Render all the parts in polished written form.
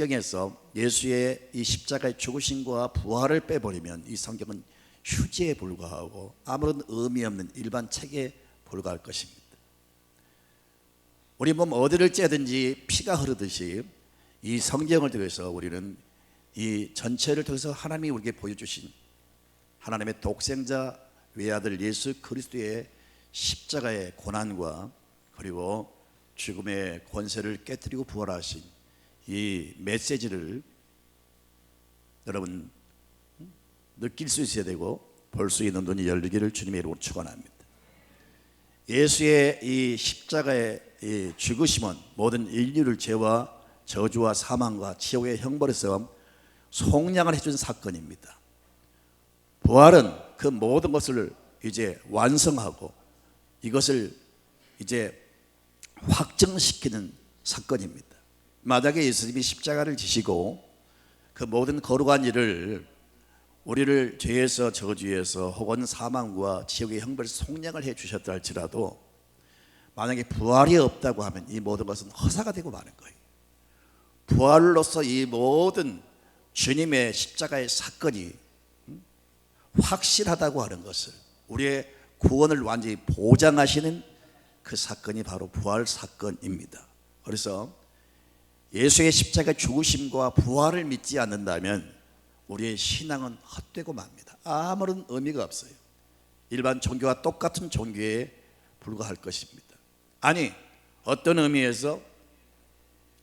성경에서 예수의 이 십자가의 죽으심과 부활을 빼버리면 이 성경은 휴지에 불과하고 아무런 의미 없는 일반 책에 불과할 것입니다. 우리 몸 어디를 째든지 피가 흐르듯이 이 성경을 통해서 우리는 이 전체를 통해서 하나님이 우리에게 보여주신 하나님의 독생자 외아들 예수 그리스도의 십자가의 고난과 그리고 죽음의 권세를 깨뜨리고 부활하신 이 메시지를 여러분 느낄 수 있어야 되고 볼 수 있는 눈이 열리기를 주님의 이름으로 축원합니다. 예수의 이 십자가의 이 죽으심은 모든 인류를 죄와 저주와 사망과 지옥의 형벌에서 속량을 해준 사건입니다. 부활은 그 모든 것을 이제 완성하고 이것을 이제 확정시키는 사건입니다. 만약에 예수님이 십자가를 지시고 그 모든 거룩한 일을 우리를 죄에서 저주에서 혹은 사망과 지옥의 형벌에서 속량을 해 주셨다 할지라도 만약에 부활이 없다고 하면 이 모든 것은 허사가 되고 마는 거예요. 부활로서 이 모든 주님의 십자가의 사건이 확실하다고 하는 것을 우리의 구원을 완전히 보장하시는 그 사건이 바로 부활 사건입니다. 그래서 예수의 십자가 죽으심과 부활을 믿지 않는다면 우리의 신앙은 헛되고 맙니다. 아무런 의미가 없어요. 일반 종교와 똑같은 종교에 불과할 것입니다. 아니, 어떤 의미에서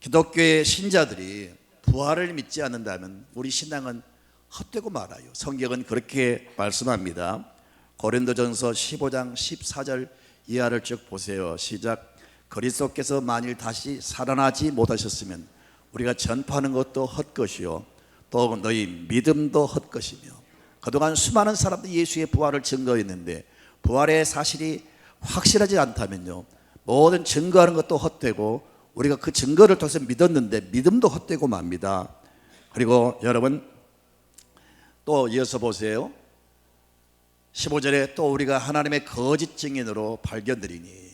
기독교의 신자들이 부활을 믿지 않는다면 우리 신앙은 헛되고 말아요. 성경은 그렇게 말씀합니다. 고린도전서 15장 14절 이하를 쭉 보세요. 시작. 그리스도께서 만일 다시 살아나지 못하셨으면 우리가 전파하는 것도 헛것이요 또 너희 믿음도 헛것이며. 그동안 수많은 사람들이 예수의 부활을 증거했는데 부활의 사실이 확실하지 않다면요 모든 증거하는 것도 헛되고 우리가 그 증거를 통해서 믿었는데 믿음도 헛되고 맙니다. 그리고 여러분 또 이어서 보세요. 15절에 또 우리가 하나님의 거짓 증인으로 발견되리니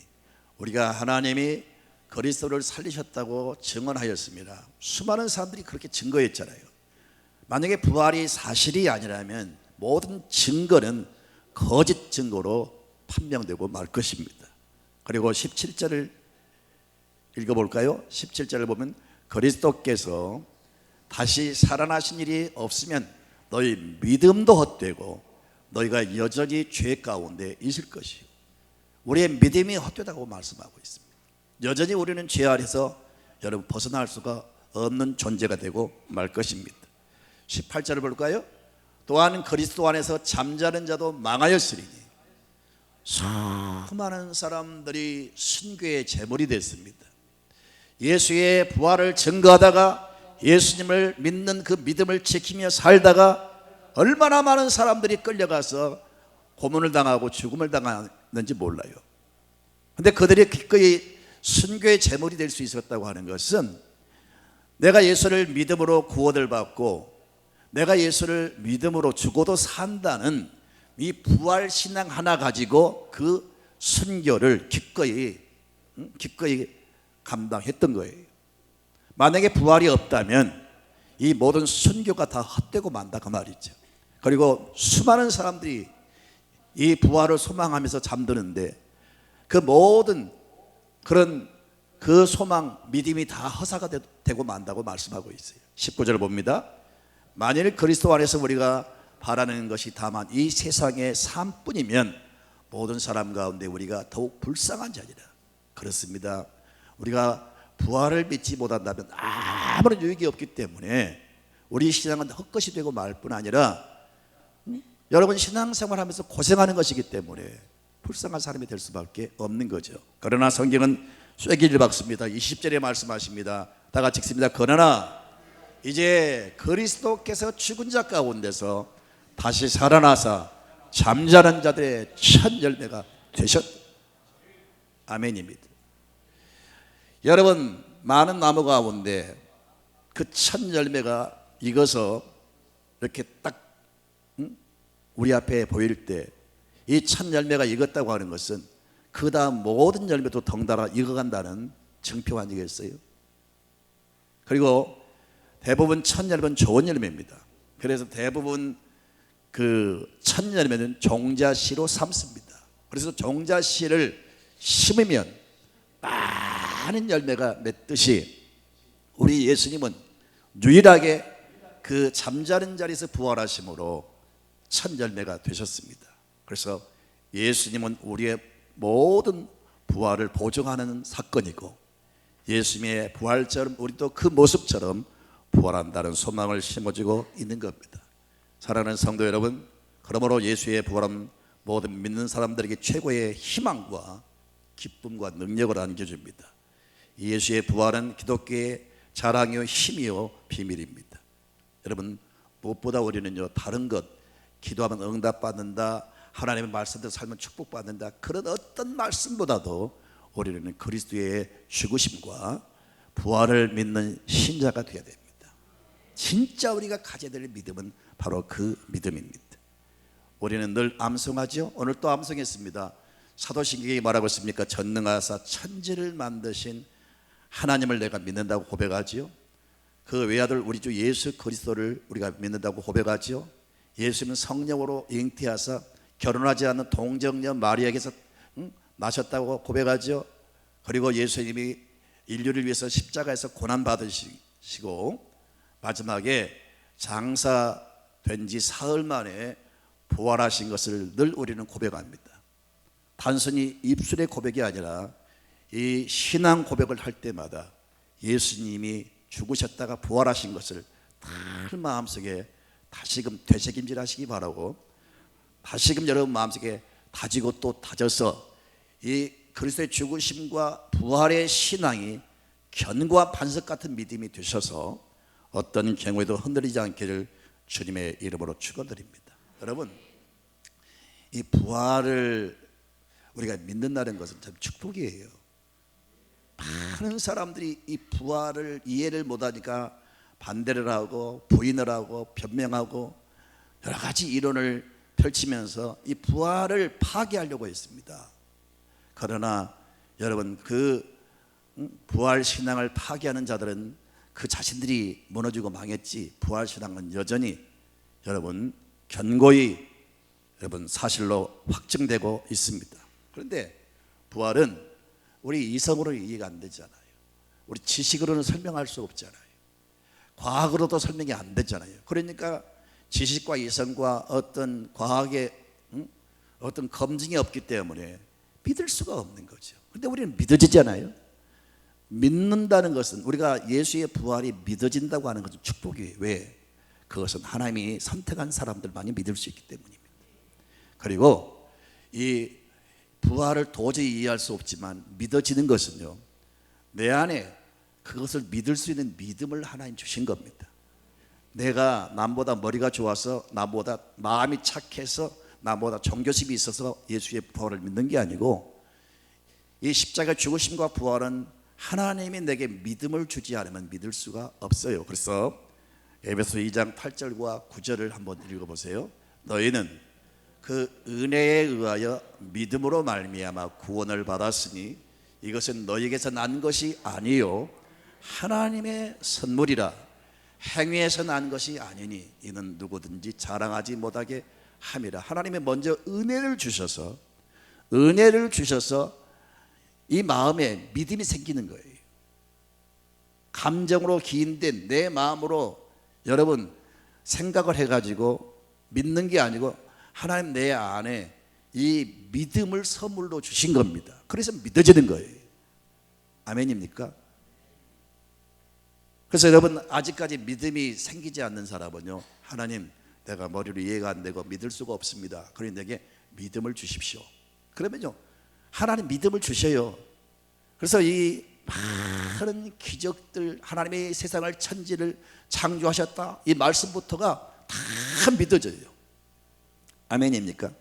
우리가 하나님이 그리스도를 살리셨다고 증언하였습니다. 수많은 사람들이 그렇게 증거했잖아요. 만약에 부활이 사실이 아니라면 모든 증거는 거짓 증거로 판명되고 말 것입니다. 그리고 17절을 읽어볼까요? 17절을 보면 그리스도께서 다시 살아나신 일이 없으면 너희 믿음도 헛되고 너희가 여전히 죄 가운데 있을 것이요. 우리의 믿음이 헛되다고 말씀하고 있습니다. 여전히 우리는 죄 아래서 여러분 벗어날 수가 없는 존재가 되고 말 것입니다. 18절을 볼까요? 또한 그리스도 안에서 잠자는 자도 망하였으리니 수많은 사람들이 순교의 제물이 됐습니다. 예수의 부활을 증거하다가 예수님을 믿는 그 믿음을 지키며 살다가 얼마나 많은 사람들이 끌려가서 고문을 당하고 죽음을 당하는지 몰라요. 그런데 그들이 기꺼이 순교의 제물이 될 수 있었다고 하는 것은 내가 예수를 믿음으로 구원을 받고 내가 예수를 믿음으로 죽어도 산다는 이 부활 신앙 하나 가지고 그 순교를 기꺼이 감당했던 거예요. 만약에 부활이 없다면 이 모든 순교가 다 헛되고 만다 그 말이죠. 그리고 수많은 사람들이 이 부활을 소망하면서 잠드는데 그 모든 그런 그 소망 믿음이 다 허사가 되고 만다고 말씀하고 있어요. 19절 봅니다. 만일 그리스도 안에서 우리가 바라는 것이 다만 이 세상의 삶뿐이면 모든 사람 가운데 우리가 더욱 불쌍한 자니라. 그렇습니다. 우리가 부활을 믿지 못한다면 아무런 유익이 없기 때문에 우리 신앙은 헛것이 되고 말 뿐 아니라 여러분 신앙생활 하면서 고생하는 것이기 때문에 불쌍한 사람이 될 수밖에 없는 거죠. 그러나 성경은 쐐기를 박습니다. 20절에 말씀하십니다. 다 같이 읽습니다. 그러나 이제 그리스도께서 죽은 자 가운데서 다시 살아나사 잠자는 자들의 첫 열매가 되셨다. 아멘입니다. 여러분 많은 나무 가운데 그 첫 열매가 익어서 이렇게 딱 우리 앞에 보일 때 이 첫 열매가 익었다고 하는 것은 그 다음 모든 열매도 덩달아 익어간다는 증표 아니겠어요? 그리고 대부분 첫 열매는 좋은 열매입니다. 그래서 대부분 그 첫 열매는 종자씨로 삼습니다. 그래서 종자씨를 심으면 많은 열매가 맺듯이 우리 예수님은 유일하게 그 잠자는 자리에서 부활하심으로 첫 열매가 되셨습니다. 그래서 예수님은 우리의 모든 부활을 보증하는 사건이고, 예수님의 부활처럼 우리도 그 모습처럼 부활한다는 소망을 심어주고 있는 겁니다. 사랑하는 성도 여러분, 그러므로 예수의 부활은 모든 믿는 사람들에게 최고의 희망과 기쁨과 능력을 안겨줍니다. 예수의 부활은 기독교의 자랑이요 힘이요 비밀입니다. 여러분, 무엇보다 우리는요, 다른 것, 기도하면 응답받는다, 하나님의 말씀대로 살면 축복받는다, 그런 어떤 말씀보다도 우리는 그리스도의 죽으심과 부활을 믿는 신자가 되어야 됩니다. 진짜 우리가 가져야 될 믿음은 바로 그 믿음입니다. 우리는 늘 암송하죠. 오늘 또 암송했습니다. 사도신경이 말하고 있습니까? 전능하사 천지를 만드신 하나님을 내가 믿는다고 고백하지요. 그 외아들 우리 주 예수 그리스도를 우리가 믿는다고 고백하지요. 예수님은 성령으로 잉태하사 결혼하지 않은 동정녀 마리아에게서 나셨다고 고백하죠. 그리고 예수님이 인류를 위해서 십자가에서 고난 받으시고 마지막에 장사된 지 사흘 만에 부활하신 것을 늘 우리는 고백합니다. 단순히 입술의 고백이 아니라 이 신앙 고백을 할 때마다 예수님이 죽으셨다가 부활하신 것을 늘 마음속에 다시금 되새김질 하시기 바라고, 다시금 여러분 마음속에 다지고 또 다져서 이 그리스도의 죽으심과 부활의 신앙이 견고한 반석 같은 믿음이 되셔서 어떤 경우에도 흔들리지 않기를 주님의 이름으로 축원드립니다. 여러분, 이 부활을 우리가 믿는다는 것은 참 축복이에요. 많은 사람들이 이 부활을 이해를 못하니까 반대를 하고 부인을 하고 변명하고 여러 가지 이론을 펼치면서 이 부활을 파괴하려고 했습니다. 그러나 여러분, 그 부활 신앙을 파괴하는 자들은 그 자신들이 무너지고 망했지, 부활 신앙은 여전히 여러분 견고히 여러분 사실로 확증되고 있습니다. 그런데 부활은 우리 이성으로 이해가 안 되잖아요. 우리 지식으로는 설명할 수 없잖아요. 과학으로도 설명이 안 되잖아요. 그러니까 지식과 이성과 어떤 과학의 어떤 검증이 없기 때문에 믿을 수가 없는 거죠. 그런데 우리는 믿어지잖아요. 믿는다는 것은, 우리가 예수의 부활이 믿어진다고 하는 것은 축복이에요. 왜? 그것은 하나님이 선택한 사람들만이 믿을 수 있기 때문입니다. 그리고 이 부활을 도저히 이해할 수 없지만 믿어지는 것은요, 내 안에 그것을 믿을 수 있는 믿음을 하나님 주신 겁니다. 내가 남보다 머리가 좋아서, 나보다 마음이 착해서, 나보다 종교심이 있어서 예수의 부활을 믿는 게 아니고, 이 십자가 죽으심과 부활은 하나님이 내게 믿음을 주지 않으면 믿을 수가 없어요. 그래서 에베소 2장 8절과 9절을 한번 읽어보세요. 너희는 그 은혜에 의하여 믿음으로 말미암아 구원을 받았으니 이것은 너희에게서 난 것이 아니요 하나님의 선물이라. 행위에서 난 것이 아니니 이는 누구든지 자랑하지 못하게 함이라. 하나님이 먼저 은혜를 주셔서 이 마음에 믿음이 생기는 거예요. 감정으로 기인된 내 마음으로 여러분 생각을 해가지고 믿는 게 아니고 하나님 내 안에 이 믿음을 선물로 주신 겁니다. 그래서 믿어지는 거예요. 아멘입니까? 그래서 여러분, 아직까지 믿음이 생기지 않는 사람은요, 하나님 내가 머리로 이해가 안 되고 믿을 수가 없습니다. 그러니 내게 믿음을 주십시오. 그러면요 하나님 믿음을 주셔요. 그래서 이 많은 기적들, 하나님이 세상을 천지를 창조하셨다, 이 말씀부터가 다 믿어져요. 아멘입니까?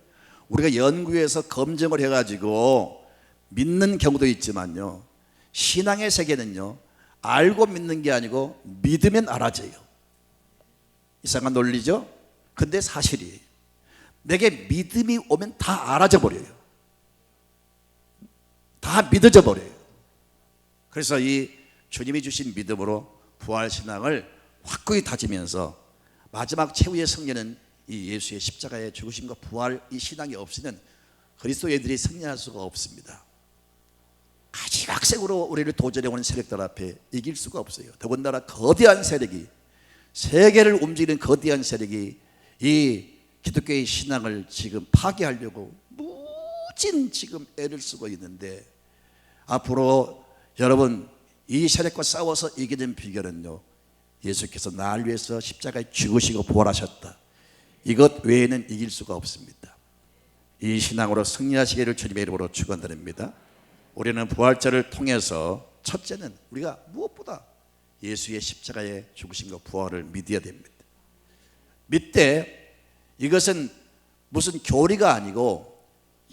우리가 연구해서 검증을 해가지고 믿는 경우도 있지만요, 신앙의 세계는요 알고 믿는 게 아니고 믿으면 알아져요. 이상한 논리죠? 근데 사실이에요. 내게 믿음이 오면 다 알아져 버려요. 다 믿어져 버려요. 그래서 이 주님이 주신 믿음으로 부활신앙을 확고히 다지면서 마지막 최후의 승리는 이 예수의 십자가의 죽으심과 부활, 이 신앙이 없이는 그리스도인들이 승리할 수가 없습니다. 가지각색으로 우리를 도전해 오는 세력들 앞에 이길 수가 없어요. 더군다나 거대한 세력이, 세계를 움직이는 거대한 세력이 이 기독교의 신앙을 지금 파괴하려고 무진 지금 애를 쓰고 있는데, 앞으로 여러분 이 세력과 싸워서 이기는 비결은요, 예수께서 나를 위해서 십자가에 죽으시고 부활하셨다, 이것 외에는 이길 수가 없습니다. 이 신앙으로 승리하시기를 주님의 이름으로 축원드립니다. 우리는 부활절을 통해서 첫째는 우리가 무엇보다 예수의 십자가의 죽으심과 부활을 믿어야 됩니다. 믿되 이것은 무슨 교리가 아니고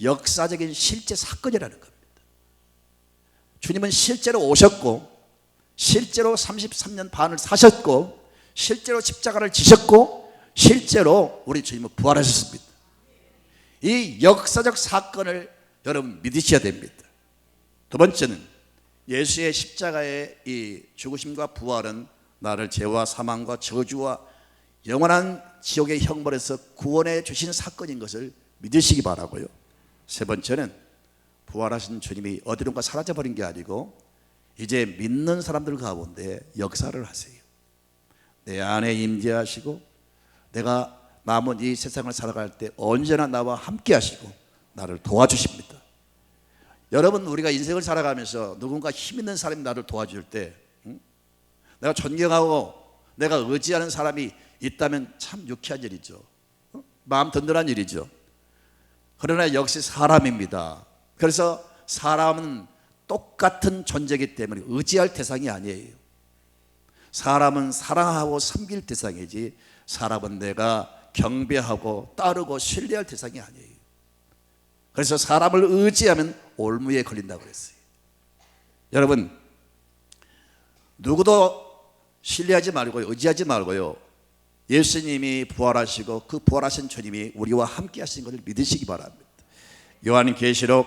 역사적인 실제 사건이라는 겁니다. 주님은 실제로 오셨고, 실제로 33년 반을 사셨고, 실제로 십자가를 지셨고, 실제로 우리 주님은 부활하셨습니다. 이 역사적 사건을 여러분 믿으셔야 됩니다. 두 번째는 예수의 십자가의 이 죽으심과 부활은 나를 죄와 사망과 저주와 영원한 지옥의 형벌에서 구원해 주신 사건인 것을 믿으시기 바라고요. 세 번째는 부활하신 주님이 어디론가 사라져버린 게 아니고 이제 믿는 사람들 가운데 역사를 하세요. 내 안에 임재하시고 내가 남은 이 세상을 살아갈 때 언제나 나와 함께 하시고 나를 도와주십니다. 여러분, 우리가 인생을 살아가면서 누군가 힘 있는 사람이 나를 도와줄 때 내가 존경하고 내가 의지하는 사람이 있다면 참 유쾌한 일이죠. 마음 든든한 일이죠. 그러나 역시 사람입니다. 그래서 사람은 똑같은 존재이기 때문에 의지할 대상이 아니에요. 사람은 사랑하고 섬길 대상이지, 사람은 내가 경배하고 따르고 신뢰할 대상이 아니에요. 그래서 사람을 의지하면 올무에 걸린다고 그랬어요. 여러분, 누구도 신뢰하지 말고요, 의지하지 말고요, 예수님이 부활하시고 그 부활하신 주님이 우리와 함께 하신 것을 믿으시기 바랍니다. 요한계시록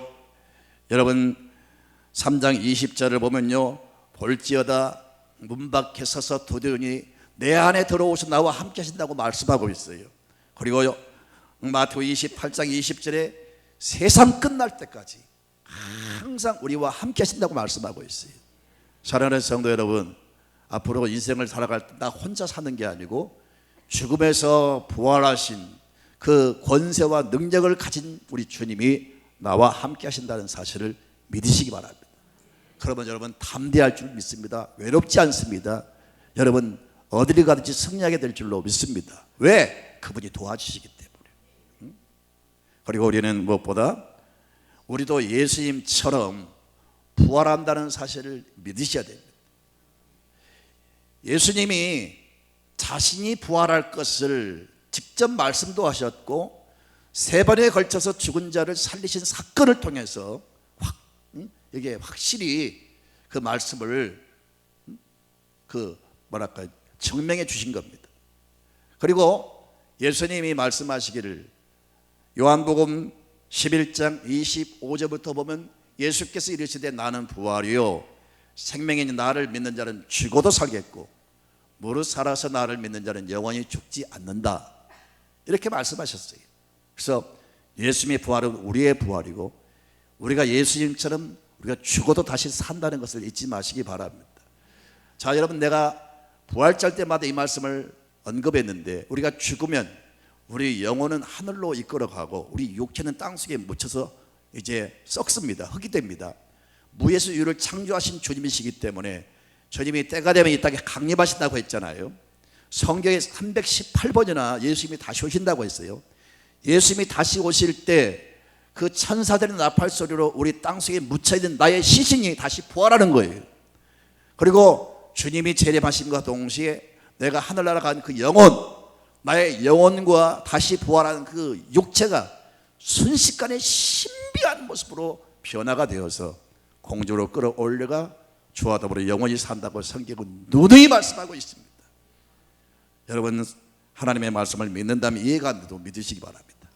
여러분 3장 20절을 보면요, 볼지어다 문 밖에 서서 두드리니 내 안에 들어오셔 나와 함께 하신다고 말씀하고 있어요. 그리고 마태복음 28장 20절에 세상 끝날 때까지 항상 우리와 함께 하신다고 말씀하고 있어요. 사랑하는 성도 여러분, 앞으로 인생을 살아갈 때 나 혼자 사는 게 아니고 죽음에서 부활하신 그 권세와 능력을 가진 우리 주님이 나와 함께 하신다는 사실을 믿으시기 바랍니다. 그러면 여러분 담대할 줄 믿습니다. 외롭지 않습니다. 여러분 어디를 가든지 승리하게 될 줄로 믿습니다. 왜? 그분이 도와주시기 때문에. 그리고 우리는 무엇보다 우리도 예수님처럼 부활한다는 사실을 믿으셔야 됩니다. 예수님이 자신이 부활할 것을 직접 말씀도 하셨고 3번에 걸쳐서 죽은 자를 살리신 사건을 통해서 이게 확실히 그 말씀을 증명해 주신 겁니다. 그리고 예수님이 말씀하시기를 요한복음 11장 25절부터 보면 예수께서 이르시되 나는 부활이요 생명이니 나를 믿는 자는 죽어도 살겠고 무릇 살아서 나를 믿는 자는 영원히 죽지 않는다, 이렇게 말씀하셨어요. 그래서 예수님의 부활은 우리의 부활이고 우리가 예수님처럼 우리가 죽어도 다시 산다는 것을 잊지 마시기 바랍니다. 자, 여러분, 내가 부활절 때마다 이 말씀을 언급했는데 우리가 죽으면 우리 영혼은 하늘로 이끌어가고 우리 육체는 땅속에 묻혀서 이제 썩습니다. 흙이 됩니다. 무에서 유를 창조하신 주님이시기 때문에 주님이 때가 되면 이 땅에 강림하신다고 했잖아요. 성경에 318번이나 예수님이 다시 오신다고 했어요. 예수님이 다시 오실 때 그 천사들의 나팔 소리로 우리 땅속에 묻혀있는 나의 시신이 다시 부활하는 거예요. 그리고 주님이 재림하심과 동시에 내가 하늘나라 간 그 영혼, 나의 영혼과 다시 부활하는 그 육체가 순식간에 신비한 모습으로 변화가 되어서 공주로 끌어올려가 주와 더불어 영원히 산다고 성경은 누누이 말씀하고 있습니다. 여러분, 하나님의 말씀을 믿는다면 이해가 안 돼도 믿으시기 바랍니다.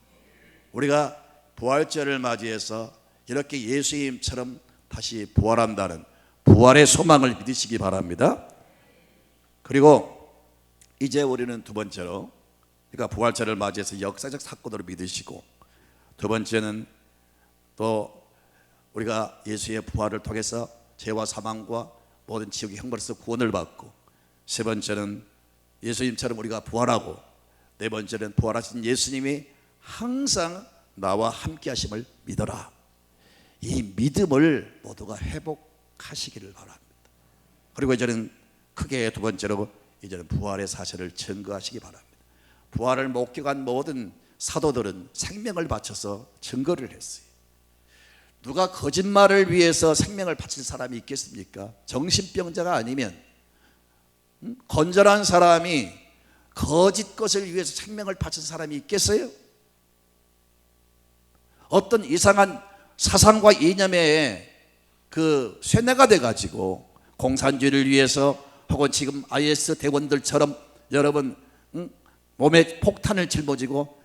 우리가 부활절을 맞이해서 이렇게 예수님처럼 다시 부활한다는 부활의 소망을 믿으시기 바랍니다. 그리고 이제 우리는 두 번째로, 그러니까 부활절을 맞이해서 역사적 사건으로 믿으시고, 두 번째는 또 우리가 예수의 부활을 통해서 죄와 사망과 모든 지옥의 형벌에서 구원을 받고, 세 번째는 예수님처럼 우리가 부활하고, 네 번째는 부활하신 예수님이 항상 나와 함께 하심을 믿어라. 이 믿음을 모두가 회복하시기를 바랍니다. 그리고 이제는 크게 두 번째로, 이제는 부활의 사실을 증거하시기 바랍니다. 부활을 목격한 모든 사도들은 생명을 바쳐서 증거를 했어요. 누가 거짓말을 위해서 생명을 바칠 사람이 있겠습니까? 정신병자가 아니면, 건전한 사람이 거짓 것을 위해서 생명을 바친 사람이 있겠어요? 어떤 이상한 사상과 이념에 그 쇠뇌가 돼가지고 공산주의를 위해서, 혹은 지금 IS 대원들처럼 여러분 몸에 폭탄을 짊어지고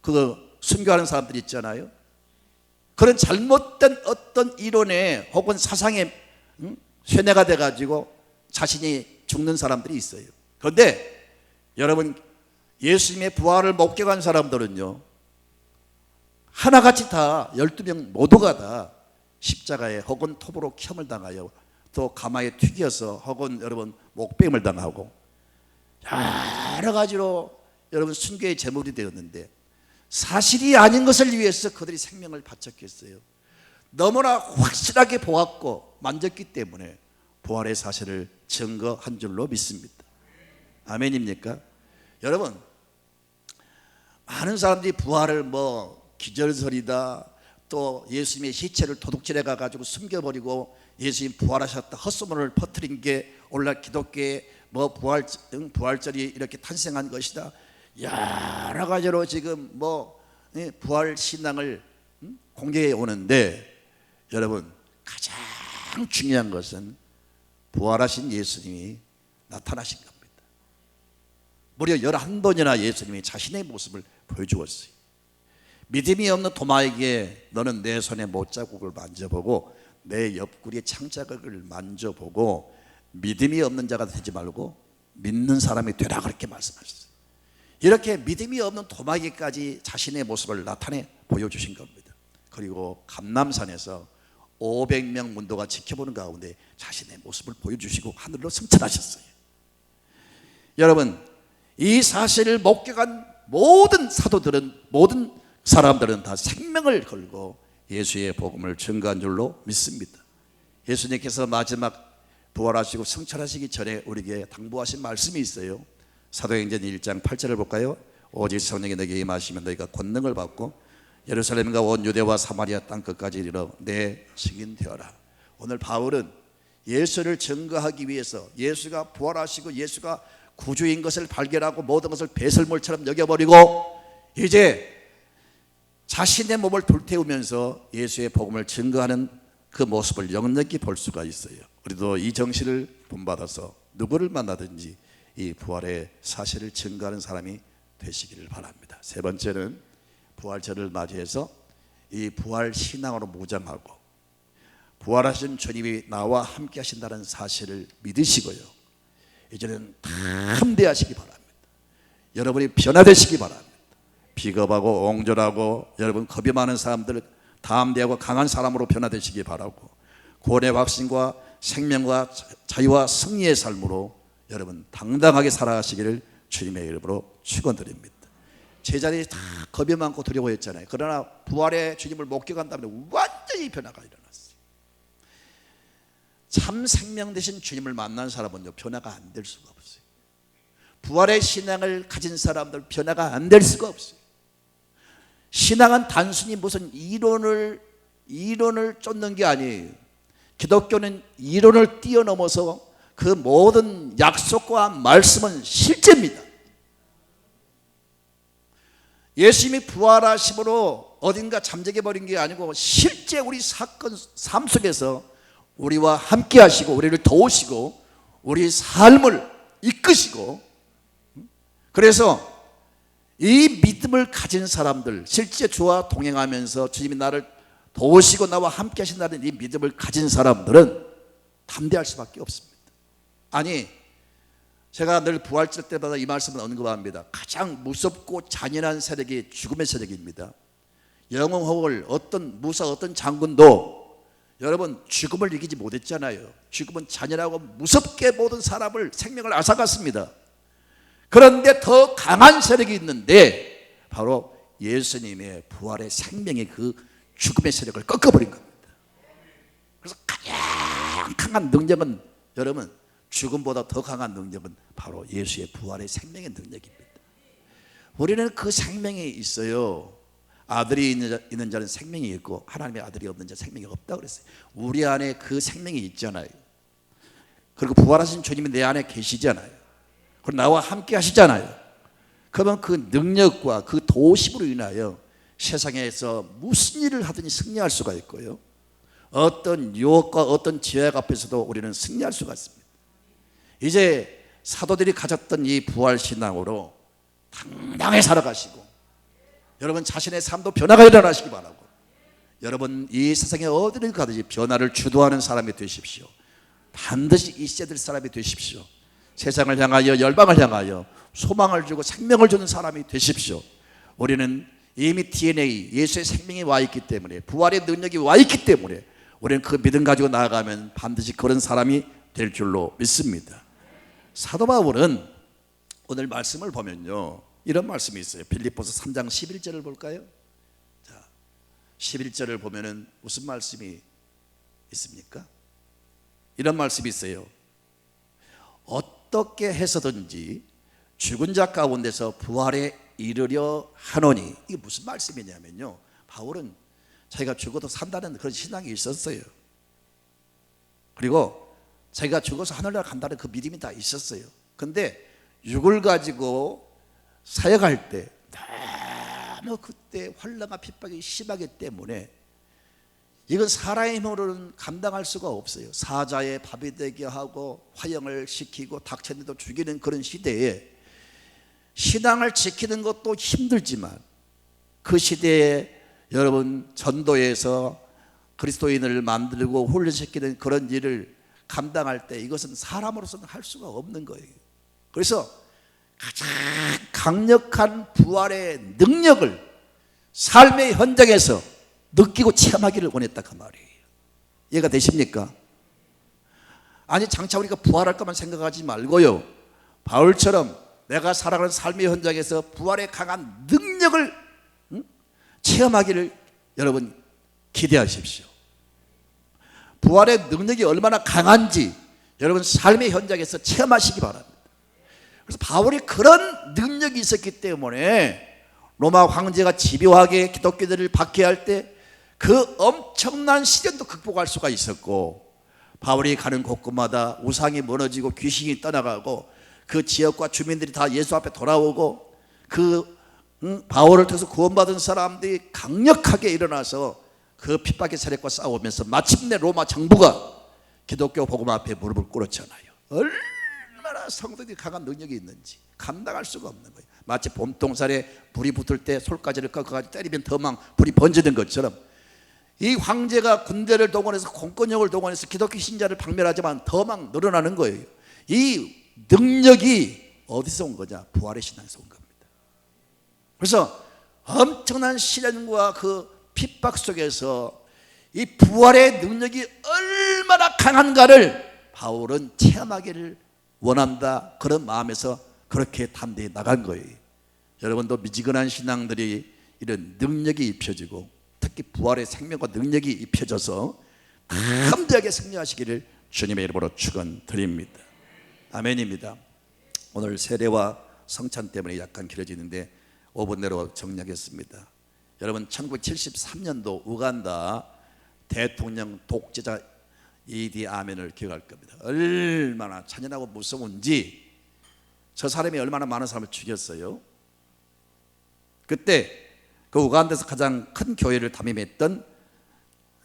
그 순교하는 사람들이 있잖아요. 그런 잘못된 어떤 이론에 혹은 사상에 쇠뇌가 돼가지고 자신이 죽는 사람들이 있어요. 그런데 여러분, 예수님의 부활을 목격한 사람들은요, 하나같이 다 12명 모두가 다 십자가에 혹은 톱으로 켬을 당하여, 또 가마에 튀겨서, 혹은 여러분 목뱀을 당하고, 여러 가지로 여러분 순교의 제물이 되었는데, 사실이 아닌 것을 위해서 그들이 생명을 바쳤겠어요? 너무나 확실하게 보았고 만졌기 때문에 부활의 사실을 증거한 줄로 믿습니다. 아멘입니까? 여러분, 많은 사람들이 부활을 기절설이다, 또 예수님의 시체를 도둑질해 가지고 숨겨버리고 예수님 부활하셨다 헛소문을 퍼뜨린 게 오늘날 기독교의 부활절이 이렇게 탄생한 것이다, 여러 가지로 지금 부활 신앙을 공개해 오는데, 여러분, 가장 중요한 것은 부활하신 예수님이 나타나신 겁니다. 무려 11번이나 예수님이 자신의 모습을 보여주었어요. 믿음이 없는 도마에게 너는 내 손의 못자국을 만져보고 내 옆구리의 창자국을 만져보고 믿음이 없는 자가 되지 말고 믿는 사람이 되라, 그렇게 말씀하셨어요. 이렇게 믿음이 없는 도마에게까지 자신의 모습을 나타내 보여주신 겁니다. 그리고 감람산에서 500명 문도가 지켜보는 가운데 자신의 모습을 보여주시고 하늘로 승천하셨어요. 여러분, 이 사실을 목격한 모든 사도들은, 모든 사람들은 다 생명을 걸고 예수의 복음을 증거한 줄로 믿습니다. 예수님께서 마지막 부활하시고 승천하시기 전에 우리에게 당부하신 말씀이 있어요. 사도행전 1장 8절을 볼까요? 오직 성령이 너에게 임하시면 너희가 권능을 받고 예루살렘과 온 유대와 사마리아 땅 끝까지 이르러 내 증인 되어라. 오늘 바울은 예수를 증거하기 위해서, 예수가 부활하시고 예수가 구주인 것을 발견하고 모든 것을 배설물처럼 여겨버리고 이제 자신의 몸을 불태우면서 예수의 복음을 증거하는 그 모습을 역력히 볼 수가 있어요. 우리도 이 정신을 본받아서 누구를 만나든지 이 부활의 사실을 증거하는 사람이 되시기를 바랍니다. 세 번째는 부활절을 맞이해서 이 부활 신앙으로 무장하고 부활하신 주님이 나와 함께 하신다는 사실을 믿으시고요, 이제는 담대하시기 바랍니다. 여러분이 변화되시기 바랍니다. 비겁하고 옹졸하고 여러분 겁이 많은 사람들 담대하고 강한 사람으로 변화되시기 바라고, 구원의 확신과 생명과 자유와 승리의 삶으로 여러분 당당하게 살아가시기를 주님의 이름으로 축원드립니다. 제자들이 다 겁이 많고 두려워했잖아요. 그러나 부활의 주님을 목격한 다음에 완전히 변화가 일어났어요. 참 생명 되신 주님을 만난 사람은요, 변화가 안 될 수가 없어요. 부활의 신앙을 가진 사람들 변화가 안 될 수가 없어요. 신앙은 단순히 무슨 이론을 쫓는 게 아니에요. 기독교는 이론을 뛰어넘어서 그 모든 약속과 말씀은 실제입니다. 예수님이 부활하심으로 어딘가 잠재게 버린 게 아니고 실제 우리 사건 삶 속에서 우리와 함께 하시고 우리를 도우시고 우리 삶을 이끄시고, 그래서 이 믿음을 가진 사람들, 실제 주와 동행하면서 주님이 나를 도우시고 나와 함께 하신다는 이 믿음을 가진 사람들은 담대할 수밖에 없습니다. 아니, 제가 늘 부활절 때마다 이 말씀을 언급합니다. 가장 무섭고 잔인한 세력이 죽음의 세력입니다. 영웅호월 어떤 무사 어떤 장군도 여러분 죽음을 이기지 못했잖아요. 죽음은 잔인하고 무섭게 모든 사람을 생명을 앗아갔습니다. 그런데 더 강한 세력이 있는데 바로 예수님의 부활의 생명이 그 죽음의 세력을 꺾어버린 겁니다. 그래서 가장 강한 능력은 여러분 죽음보다 더 강한 능력은 바로 예수의 부활의 생명의 능력입니다. 우리는 그 생명이 있어요. 아들이 있는 자는 생명이 있고 하나님의 아들이 없는 자 생명이 없다고 그랬어요. 우리 안에 그 생명이 있잖아요. 그리고 부활하신 주님이 내 안에 계시잖아요. 그리고 나와 함께 하시잖아요. 그러면 그 능력과 그 도심으로 인하여 세상에서 무슨 일을 하든지 승리할 수가 있고요, 어떤 유혹과 어떤 제약 앞에서도 우리는 승리할 수가 있습니다. 이제 사도들이 가졌던 이 부활신앙으로 당당히 살아가시고 여러분 자신의 삶도 변화가 일어나시기 바라고, 여러분 이 세상에 어디를 가든지 변화를 주도하는 사람이 되십시오. 반드시 있어야 될 사람이 되십시오. 세상을 향하여 열방을 향하여 소망을 주고 생명을 주는 사람이 되십시오. 우리는 이미 DNA 예수의 생명이 와 있기 때문에, 부활의 능력이 와 있기 때문에 우리는 그 믿음 가지고 나아가면 반드시 그런 사람이 될 줄로 믿습니다. 사도 바울은 오늘 말씀을 보면요, 이런 말씀이 있어요. 빌립보서 3장 11절을 볼까요? 자, 11절을 보면은 무슨 말씀이 있습니까? 이런 말씀이 있어요. 어떻게 해서든지 죽은 자 가운데서 부활에 이르려 하노니. 이게 무슨 말씀이냐면요, 바울은 자기가 죽어도 산다는 그런 신앙이 있었어요. 그리고 자기가 죽어서 하늘나라 간다는 그 믿음이 다 있었어요. 근데 육을 가지고 사역할 때 너무 그때 환난과 핍박이 심하기 때문에 이건 사람의 힘으로는 감당할 수가 없어요. 사자의 밥이 되게 하고 화형을 시키고 닥쳤는데도 죽이는 그런 시대에 신앙을 지키는 것도 힘들지만, 그 시대에 여러분 전도에서 그리스도인을 만들고 훈련시키는 그런 일을 감당할 때 이것은 사람으로서는 할 수가 없는 거예요. 그래서 가장 강력한 부활의 능력을 삶의 현장에서 느끼고 체험하기를 원했다 그 말이에요. 이해가 되십니까? 아니 장차 우리가 부활할 것만 생각하지 말고요, 바울처럼 내가 살아가는 삶의 현장에서 부활의 강한 능력을 체험하기를 여러분 기대하십시오. 부활의 능력이 얼마나 강한지 여러분 삶의 현장에서 체험하시기 바랍니다. 그래서 바울이 그런 능력이 있었기 때문에 로마 황제가 집요하게 기독교들을 박해할 때 그 엄청난 시련도 극복할 수가 있었고, 바울이 가는 곳곳마다 우상이 무너지고 귀신이 떠나가고 그 지역과 주민들이 다 예수 앞에 돌아오고 그 바울을 통해서 구원받은 사람들이 강력하게 일어나서 그 핍박의 세력과 싸우면서 마침내 로마 정부가 기독교 복음 앞에 무릎을 꿇었잖아요. 얼마나 성도들이 강한 능력이 있는지 감당할 수가 없는 거예요. 마치 봄동살에 불이 붙을 때 솔가지를 꺾어가지고 때리면 더 막 불이 번지는 것처럼 이 황제가 군대를 동원해서 공권력을 동원해서 기독교 신자를 박멸하지만 더 막 늘어나는 거예요. 이 능력이 어디서 온 거냐? 부활의 신앙에서 온 겁니다. 그래서 엄청난 시련과 그 핍박 속에서 이 부활의 능력이 얼마나 강한가를 바울은 체험하기를 원한다, 그런 마음에서 그렇게 담대히 나간 거예요. 여러분도 미지근한 신앙들이 이런 능력이 입혀지고 특히 부활의 생명과 능력이 입혀져서 담대하게 승리하시기를 주님의 이름으로 축원드립니다. 아멘입니다. 오늘 세례와 성찬 때문에 약간 길어지는데 5분 내로 정리하겠습니다. 여러분 1973년도 우간다 대통령 독재자 이디 아멘을 기억할 겁니다. 얼마나 잔인하고 무서운지, 저 사람이 얼마나 많은 사람을 죽였어요. 그때 그 우간다에서 가장 큰 교회를 담임했던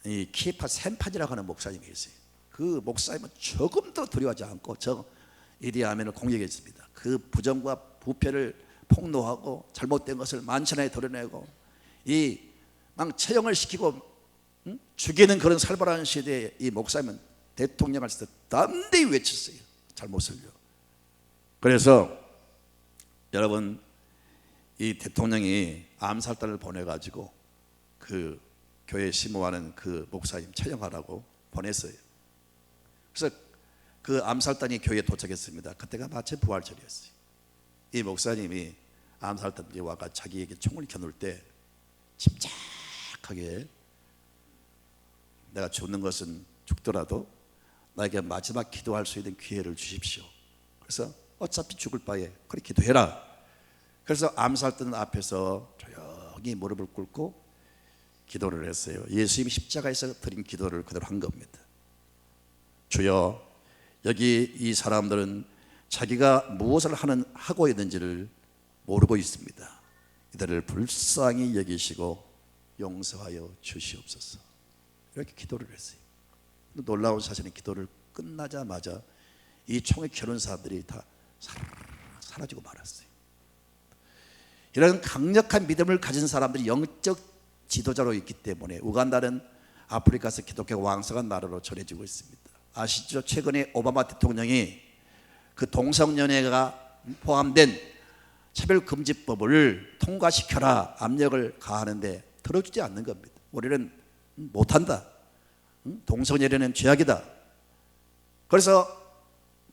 이 키파 샘판이라고 하는 목사님이 계세요. 그 목사님은 조금도 두려워하지 않고 저 이디 아멘을 공격했습니다. 그 부정과 부패를 폭로하고 잘못된 것을 만천하에 드러내고 이 막 처형을 시키고 죽이는 그런 살벌한 시대에 이 목사님은 대통령을 해서 담대히 외쳤어요. 잘못을요. 그래서 여러분, 이 대통령이 암살단을 보내가지고 그 교회 심호하는 그 목사님 처형하라고 보냈어요. 그래서 그 암살단이 교회에 도착했습니다. 그때가 마침 부활절이었어요. 이 목사님이 암살단들이 와가 자기에게 총을 겨눌 때 침착하게, 내가 죽는 것은 죽더라도 나에게 마지막 기도할 수 있는 기회를 주십시오. 그래서 어차피 죽을 바에 그렇게 기도해라. 그래서 암살단 앞에서 조용히 무릎을 꿇고 기도를 했어요. 예수님이 십자가에서 드린 기도를 그대로 한 겁니다. 주여, 여기 이 사람들은 자기가 무엇을 하고 있는지를 모르고 있습니다. 이들을 불쌍히 여기시고 용서하여 주시옵소서. 이렇게 기도를 했어요. 놀라운 사실은 기도를 끝나자마자 이 총에 겨눈 사람들이 다 사라지고 말았어요. 이런 강력한 믿음을 가진 사람들이 영적 지도자로 있기 때문에 우간다는 아프리카에서 기독교가 왕성한 나라로 전해지고 있습니다. 아시죠? 최근에 오바마 대통령이 그 동성연애가 포함된 차별금지법을 통과시켜라 압력을 가하는데 들어주지 않는 겁니다. 우리는 못한다. 동성연애는 죄악이다. 그래서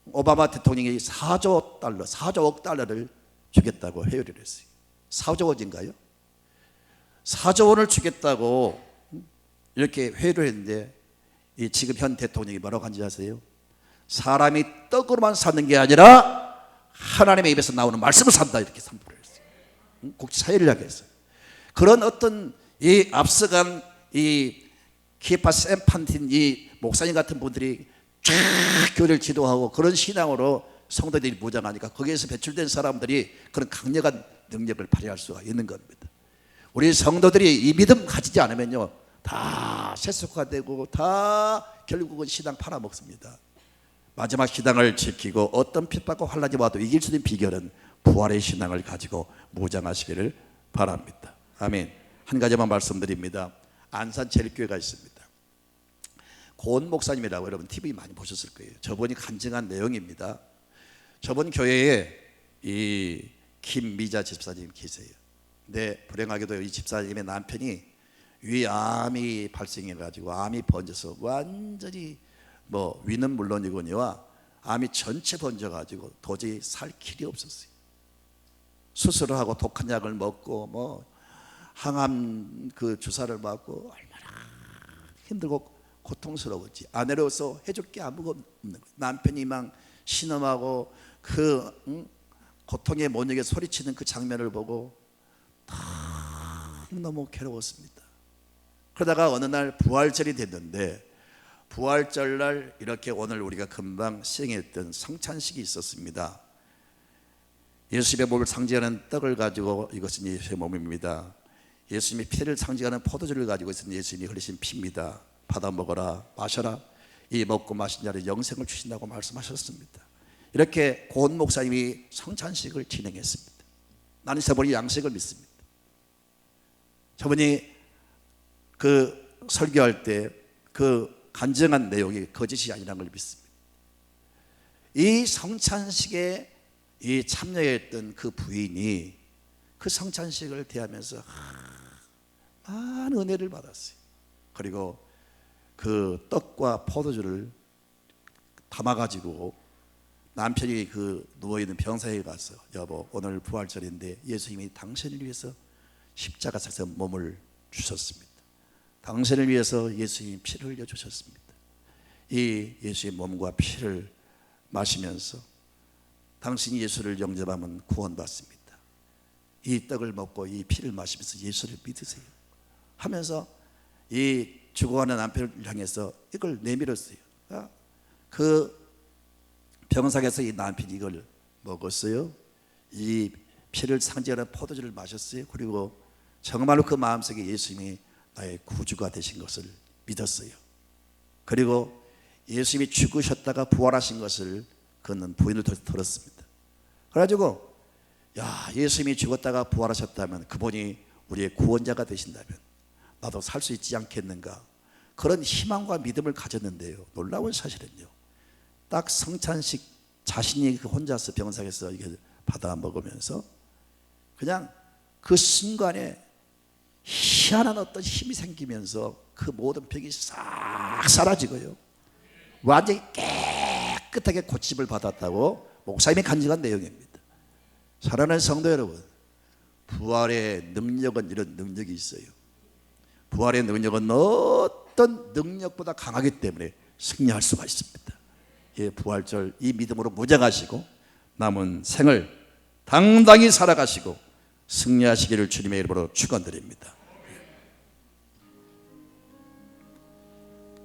오바마 대통령이 4조 달러를 주겠다고 회유를 했어요. 4조 원인가요? 4조 원을 주겠다고 이렇게 회유를 했는데 이 지금 현 대통령이 뭐라고 한지 아세요? 사람이 떡으로만 사는 게 아니라 하나님의 입에서 나오는 말씀을 산다, 이렇게 선포를 했어요. 국제사회를 향해서. 그런 어떤 이 앞서간 이 키에파 샘판틴 이 목사님 같은 분들이 쫙 교회를 지도하고 그런 신앙으로 성도들이 무장하니까 거기에서 배출된 사람들이 그런 강력한 능력을 발휘할 수가 있는 겁니다. 우리 성도들이 이 믿음 가지지 않으면요, 다 세속화되고 다 결국은 신앙 팔아먹습니다. 마지막 신앙을 지키고 어떤 핍박과 환란이 와도 이길 수 있는 비결은 부활의 신앙을 가지고 무장하시기를 바랍니다. 아멘. 한 가지만 말씀드립니다. 안산 제일교회가 있습니다. 고은 목사님이라고 여러분 TV 많이 보셨을 거예요. 저번이 간증한 내용입니다. 저번 교회에 이 김미자 집사님 계세요. 근데 불행하게도 이 집사님의 남편이 위암이 발생해가지고 암이 번져서 완전히 뭐 위는 물론이거니와 암이 전체 번져가지고 도저히 살 길이 없었어요. 수술을 하고 독한 약을 먹고 뭐 항암 그 주사를 맞고 얼마나 힘들고 고통스러웠지. 아내로서 해줄 게 아무것도 없는 거예요. 남편이 막 신음하고 그 고통에 못 이겨 소리치는 그 장면을 보고 너무 괴로웠습니다. 그러다가 어느 날 부활절이 됐는데 부활절 날 이렇게 오늘 우리가 금방 시행했던 성찬식이 있었습니다. 예수님의 몸을 상징하는 떡을 가지고 이것은 예수의 몸입니다. 예수님의 피를 상징하는 포도주를 가지고 있는 예수님이 흘리신 피입니다. 받아 먹어라, 마셔라. 이 먹고 마신 자를 영생을 주신다고 말씀하셨습니다. 이렇게 고은 목사님이 성찬식을 진행했습니다. 나는 저분이 양식을 믿습니다. 저분이 그 설교할 때 그 간증한 내용이 거짓이 아니라는 걸 믿습니다. 이 성찬식에 이 참여했던 그 부인이 그 성찬식을 대하면서 많은 은혜를 받았어요. 그리고 그 떡과 포도주를 담아가지고 남편이 그 누워있는 병사에 가서 여보 오늘 부활절인데 예수님이 당신을 위해서 십자가에서 몸을 주셨습니다. 당신을 위해서 예수님이 피를 흘려주셨습니다. 이 예수의 몸과 피를 마시면서 당신이 예수를 영접하면 구원받습니다. 이 떡을 먹고 이 피를 마시면서 예수를 믿으세요 하면서 이 죽어가는 남편을 향해서 이걸 내밀었어요. 그 병상에서 이 남편이 이걸 먹었어요. 이 피를 상징하는 포도주를 마셨어요. 그리고 정말로 그 마음속에 예수님이 나의 구주가 되신 것을 믿었어요. 그리고 예수님이 죽으셨다가 부활하신 것을 그는 부인을 들었습니다. 그래가지고 야, 예수님이 죽었다가 부활하셨다면 그분이 우리의 구원자가 되신다면 나도 살 수 있지 않겠는가, 그런 희망과 믿음을 가졌는데요, 놀라운 사실은요, 딱 성찬식 자신이 그 혼자서 병상에서 이게 받아 먹으면서 그냥 그 순간에 희한한 어떤 힘이 생기면서 그 모든 병이 싹 사라지고요, 완전히 깨끗하게 고침을 받았다고 목사님이 간증한 내용입니다. 사랑하는 성도 여러분, 부활의 능력은 이런 능력이 있어요. 부활의 능력은 어떤 능력보다 강하기 때문에 승리할 수가 있습니다. 예, 부활절 이 믿음으로 무장하시고 남은 생을 당당히 살아가시고 승리하시기를 주님의 이름으로 축원드립니다.